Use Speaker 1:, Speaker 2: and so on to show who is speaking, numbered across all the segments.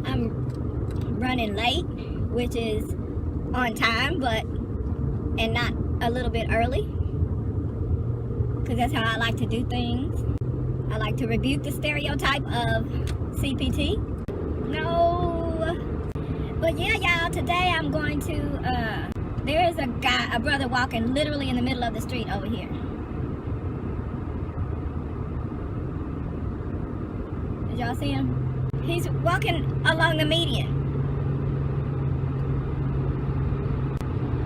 Speaker 1: I'm running late, which is on time, and not a little bit early, because that's how I like to do things. I like to rebuke the stereotype of CPT. No, but yeah, y'all, today I'm going to, there is a brother walking literally in the middle of the street over here. Did y'all see him? He's walking along the median.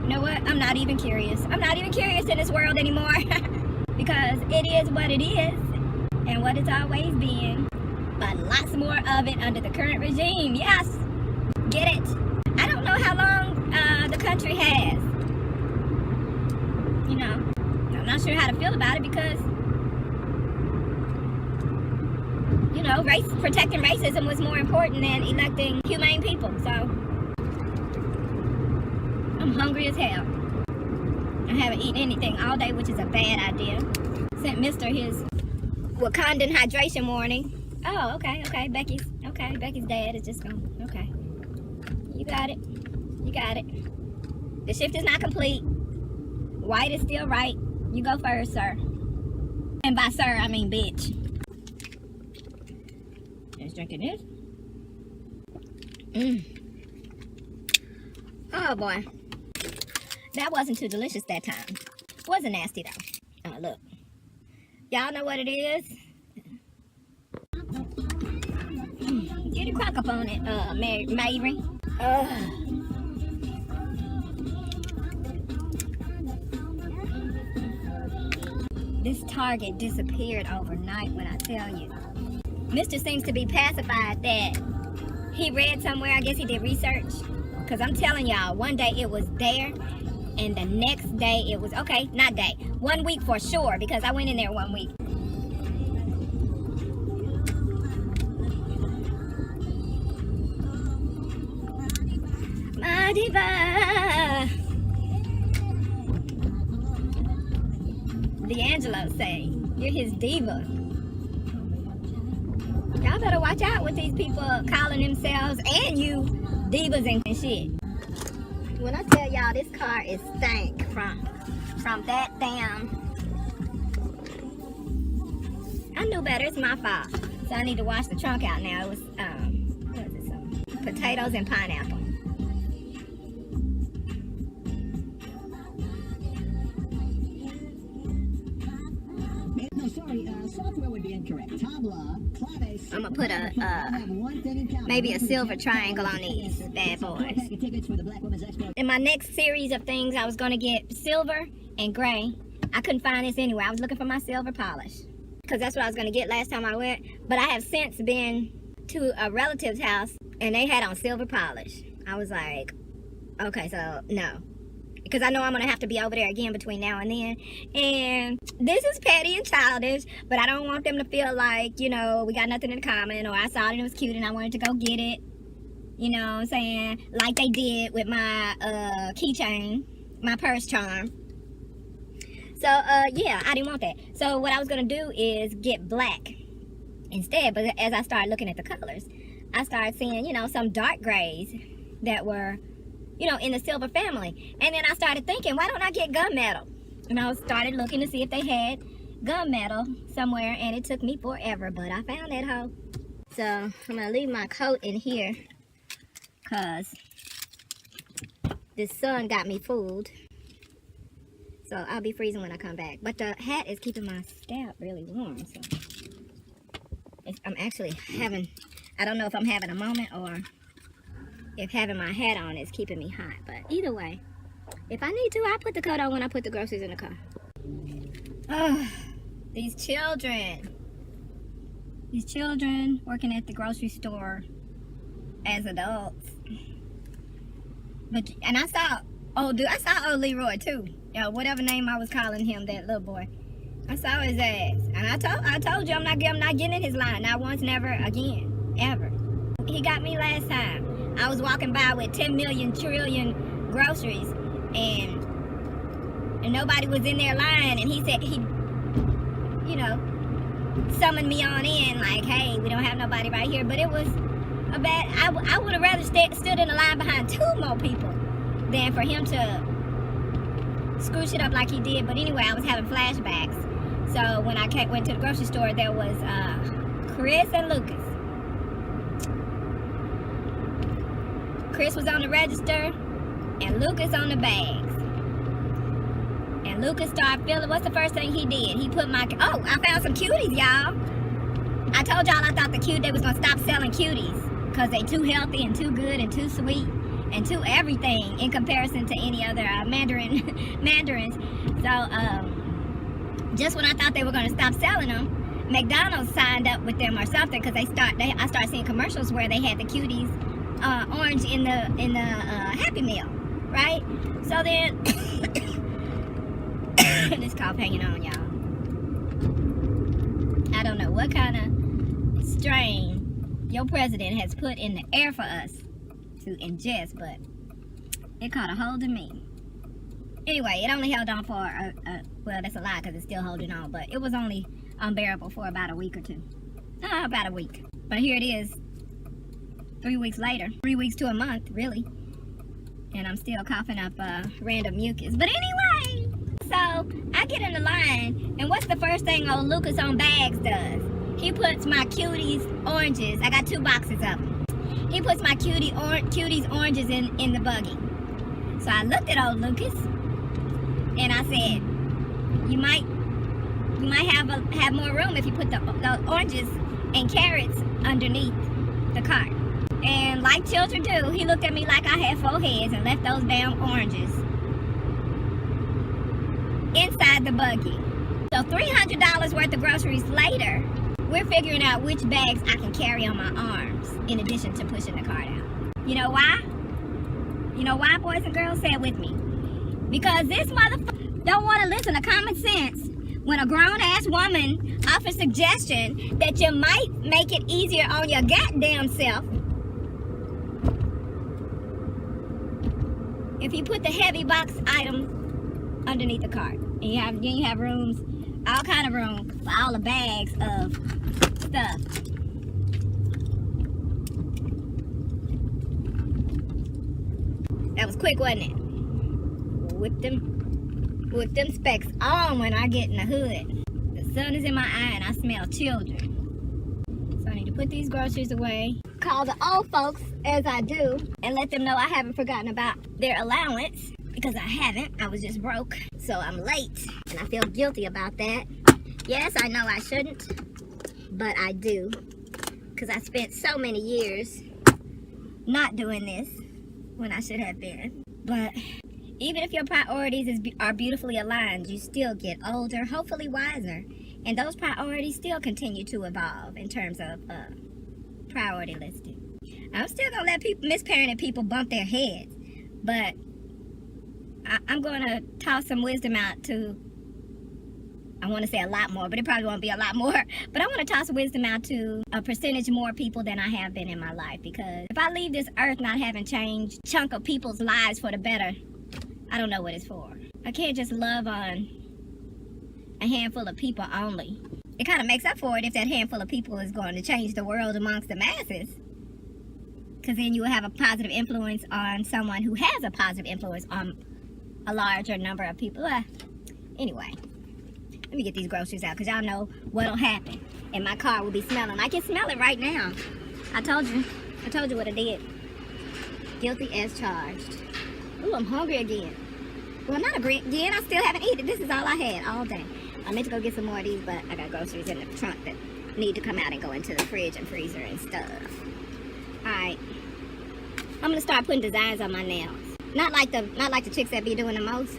Speaker 1: You know what? I'm not even curious. I'm not even curious in this world anymore because it is what it is and what it's always been. But lots more of it under the current regime. Yes, get it. I don't know how long the country has. You know, I'm not sure how to feel about it because, you know, protecting racism was more important than electing humane people. So I'm hungry as hell. I haven't eaten anything all day, which is a bad idea. Sent Mr. his Wakandan hydration warning. Oh, okay. Becky's dad is just gone. Okay. You got it. The shift is not complete. White is still right. You go first, sir. And by sir, I mean bitch. Just drinking this. Oh boy. That wasn't too delicious that time. Wasn't nasty though. Oh, look. Y'all know what it is? Get a crack up on it, Mary. This Target disappeared overnight when I tell you. Mr. seems to be pacified that he read somewhere, I guess he did research. Because I'm telling y'all, one day it was there, and the next day it was, okay, not day, 1 week for sure, because I went in there 1 week. My diva. D'Angelo say, you're his diva. Y'all better watch out with these people calling themselves and you divas and shit. When I tell y'all this car is stank from that damn. I knew better, it's my fault. So I need to wash the trunk out now. It was what is it, some potatoes and pineapple.
Speaker 2: Software would be incorrect.
Speaker 1: I'm gonna put maybe a silver triangle on these bad boys. In my next series of things, I was gonna get silver and gray. I couldn't find this anywhere. I was looking for my silver polish because that's what I was gonna get last time I went. But I have since been to a relative's house and they had on silver polish. I was like, okay, so no. Because I know I'm going to have to be over there again between now and then. And this is petty and childish, but I don't want them to feel like, you know, we got nothing in common, or I saw it and it was cute and I wanted to go get it. You know what I'm saying? Like they did with my keychain, my purse charm. So, yeah, I didn't want that. So what I was going to do is get black instead. But as I started looking at the colors, I started seeing, you know, some dark grays that were, you know, in the silver family. And then I started thinking, why don't I get gunmetal? And I started looking to see if they had gunmetal somewhere, and it took me forever, but I found that hoe. So I'm gonna leave my coat in here because this sun got me fooled. So I'll be freezing when I come back. But the hat is keeping my scalp really warm. So I'm actually having, I don't know if I'm having a moment or if having my hat on is keeping me hot. But either way, if I need to, I'll put the coat on when I put the groceries in the car. Oh, these children. These children working at the grocery store as adults. And I saw old Leroy too. You know, whatever name I was calling him, that little boy. I saw his ass. And I told you I'm not getting in his line. Not once, never again. Ever. He got me last time. I was walking by with 10 million trillion groceries and nobody was in their line, and he said you know, summoned me on in, like, hey, we don't have nobody right here. But it was a bad, I would have rather stood in the line behind 2 more people than for him to screw shit up like he did. But anyway, I was having flashbacks. So when I went to the grocery store, there was Chris and Lucas. Chris was on the register and Lucas on the bags. And Lucas started feeling, what's the first thing he did? He put my, oh, I found some cuties, y'all. I told y'all I thought they was gonna stop selling cuties because they too healthy and too good and too sweet and too everything in comparison to any other mandarins. So just when I thought they were gonna stop selling them, McDonald's signed up with them or something, because I started seeing commercials where they had the cuties orange in the Happy Meal, right? So then this cough hanging on, y'all. I don't know what kind of strain your president has put in the air for us to ingest, but it caught a hold of me. Anyway, it only held on for well, that's a lie because it's still holding on, but it was only unbearable for about a week or 2. About a week. But here it is, 3 weeks later, 3 weeks to a month, really, and I'm still coughing up random mucus. But anyway, so I get in the line, and what's the first thing old Lucas on bags does? He puts my cuties oranges. I got 2 boxes of them. He puts my cuties oranges in the buggy. So I looked at old Lucas, and I said, you might have more room if you put the oranges and carrots underneath the cart. And like children do, he looked at me like I had 4 heads and left those damn oranges inside the buggy. So $300 worth of groceries later, we're figuring out which bags I can carry on my arms in addition to pushing the cart out. You know why? You know why, boys and girls? Say it with me. Because this motherfucker don't want to listen to common sense when a grown-ass woman offers suggestion that you might make it easier on your goddamn self if you put the heavy box items underneath the cart. And you have rooms, all kind of room for all the bags of stuff. That was quick, wasn't it? With them specs on when I get in the hood. The sun is in my eye and I smell children. So I need to put these groceries away, call the old folks as I do, and let them know I haven't forgotten about their allowance, because I haven't. I was just broke, so I'm late, and I feel guilty about that. Yes, I know I shouldn't, but I do, because I spent so many years not doing this when I should have been. But even if your priorities are beautifully aligned, you still get older, hopefully wiser, and those priorities still continue to evolve in terms of priority listing. I'm still gonna let misparented people bump their heads, but I'm gonna toss some wisdom out to, I want to say a lot more, but it probably won't be a lot more, but I want to toss wisdom out to a percentage more people than I have been in my life, because if I leave this earth not having changed a chunk of people's lives for the better, I don't know what it's for. I can't just love on a handful of people only. It kind of makes up for it if that handful of people is going to change the world amongst the masses, because then you will have a positive influence on someone who has a positive influence on a larger number of people. Anyway, let me get these groceries out, because y'all know what'll happen. And my car will be smelling. I can smell it right now. I told you what I did. Guilty as charged. Ooh, I'm hungry again. Well, not again, I still haven't eaten. This is all I had all day. I meant to go get some more of these, but I got groceries in the trunk that need to come out and go into the fridge and freezer and stuff. Alright. I'm gonna start putting designs on my nails. Not like the chicks that be doing the most.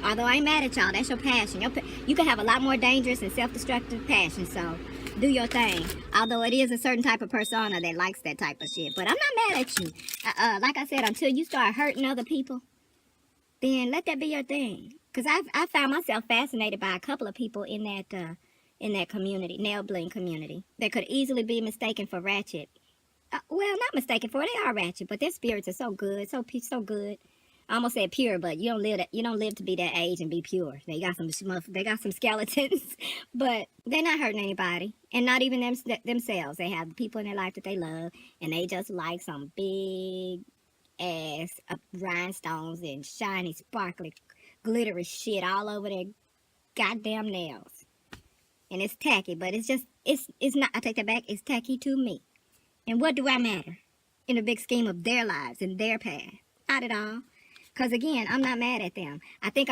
Speaker 1: Although I ain't mad at y'all, that's your passion. You can have a lot more dangerous and self-destructive passion, so do your thing. Although it is a certain type of persona that likes that type of shit. But I'm not mad at you. Like I said, until you start hurting other people, then let that be your thing. Because I found myself fascinated by a couple of people in that community, nail bling community, that could easily be mistaken for ratchet. Well, not mistaken for, they are ratchet, but their spirits are so good, so good. I almost said pure, but you don't live to be that age and be pure. They got some skeletons, but they're not hurting anybody, and not even themselves. They have people in their life that they love, and they just like some big ass rhinestones and shiny, sparkly, glittery shit all over their goddamn nails. And it's tacky, but it's not, I take that back, it's tacky to me. And what do I matter in the big scheme of their lives and their path? Not at all. Because again, I'm not mad at them. I think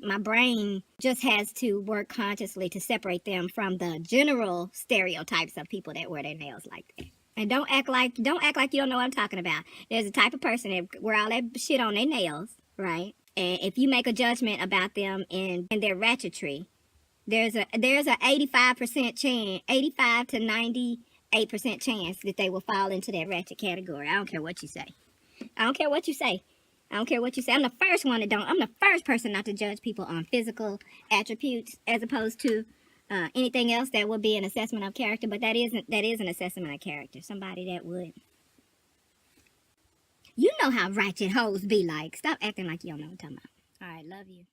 Speaker 1: my brain just has to work consciously to separate them from the general stereotypes of people that wear their nails like that. And don't act like you don't know what I'm talking about. There's a type of person that wear all that shit on their nails, right? And if you make a judgment about them and their ratchetry, there's a 85% chance, 85 to 98% chance that they will fall into that ratchet category. I don't care what you say. I don't care what you say. I'm the first one that I'm the first person not to judge people on physical attributes as opposed to anything else that would be an assessment of character. But that is an assessment of character. Somebody that would. You know how ratchet hoes be like. Stop acting like you don't know what I'm talking about. All right, love you.